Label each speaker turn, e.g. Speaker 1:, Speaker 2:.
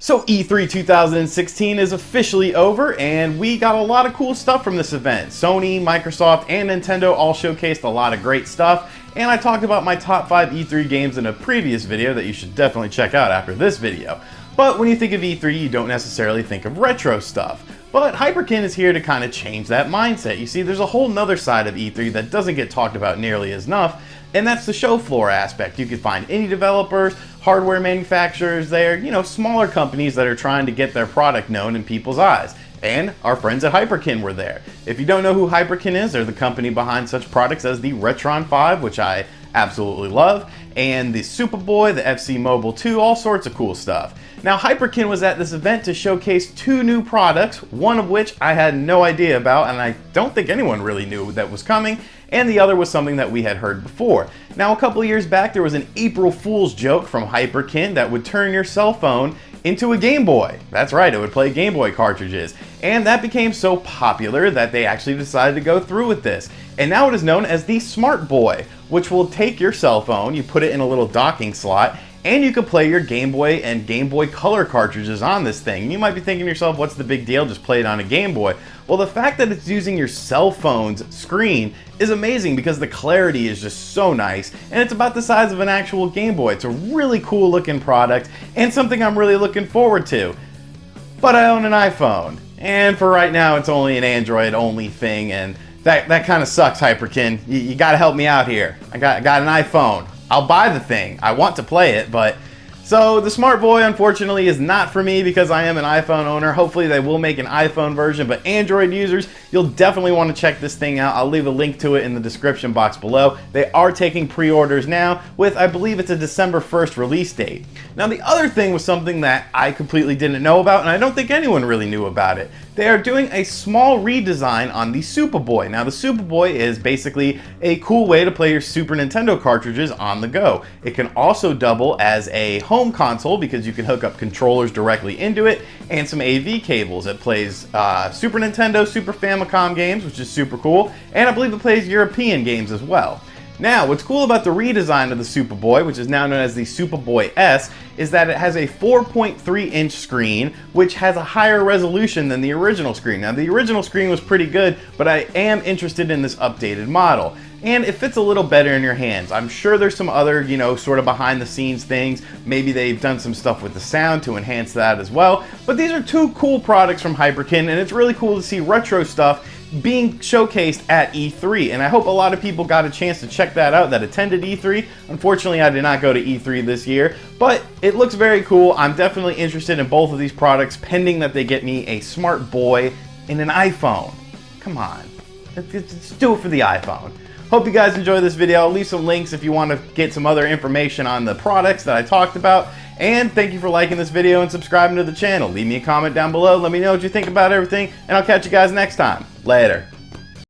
Speaker 1: So E3 2016 is officially over, and we got a lot of cool stuff from this event. Sony, Microsoft, and Nintendo all showcased a lot of great stuff, and I talked about my top 5 E3 games in a previous video that you should definitely check out after this video. But when you think of E3, you don't necessarily think of retro stuff. But Hyperkin is here to kind of change that mindset. You see, there's a whole nother side of E3 that doesn't get talked about nearly as enough, and that's the show floor aspect. You can find indie developers, hardware manufacturers there, smaller companies that are trying to get their product known in people's eyes. And our friends at Hyperkin were there. If you don't know who Hyperkin is, they're the company behind such products as the Retron 5, which I absolutely love, and the Superboy, the FC Mobile 2, all sorts of cool stuff. Now, Hyperkin was at this event to showcase 2 new products, one of which I had no idea about, and I don't think anyone really knew that was coming, and the other was something that we had heard before. Now, a couple of years back, there was an April Fool's joke from Hyperkin that would turn your cell phone into a Game Boy. That's right, it would play Game Boy cartridges. And that became so popular that they actually decided to go through with this. And now it is known as the Smart Boy, which will take your cell phone, you put it in a little docking slot, and you can play your Game Boy and Game Boy Color cartridges on this thing. You might be thinking to yourself, what's the big deal? Just play it on a Game Boy. Well, the fact that it's using your cell phone's screen is amazing because the clarity is just so nice, and it's about the size of an actual Game Boy. It's a really cool looking product and something I'm really looking forward to. But I own an iPhone, and for right now it's only an Android only thing, and that kind of sucks, Hyperkin. You gotta help me out here. I got an iPhone. I'll buy the thing. I want to play it, but... So the Smart Boy, unfortunately, is not for me because I am an iPhone owner. Hopefully they will make an iPhone version, but Android users, you'll definitely want to check this thing out. I'll leave a link to it in the description box below. They are taking pre-orders now with, I believe it's a December 1st release date. Now, the other thing was something that I completely didn't know about, and I don't think anyone really knew about it. They are doing a small redesign on the Supaboy. Now, the Superboy is basically a cool way to play your Super Nintendo cartridges on the go. It can also double as a home console because you can hook up controllers directly into it and some AV cables. It plays Super Nintendo, Super Famicom games, which is super cool, and I believe it plays European games as well. Now, what's cool about the redesign of the Superboy, which is now known as the Superboy S, is that it has a 4.3-inch screen, which has a higher resolution than the original screen. Now, the original screen was pretty good, but I am interested in this updated model. And it fits a little better in your hands. I'm sure there's some other, sort of behind the scenes things. Maybe they've done some stuff with the sound to enhance that as well. But these are 2 cool products from Hyperkin, and it's really cool to see retro stuff being showcased at E3, and I hope a lot of people got a chance to check that out that attended E3. Unfortunately, I did not go to E3 this year, but it looks very cool. I'm definitely interested in both of these products, pending that they get me a Smart Boy and an iPhone. Come on, let's do it for the iPhone. Hope you guys enjoyed this video. I'll leave some links if you want to get some other information on the products that I talked about. And thank you for liking this video and subscribing to the channel. Leave me a comment down below. Let me know what you think about everything, and I'll catch you guys next time. Later.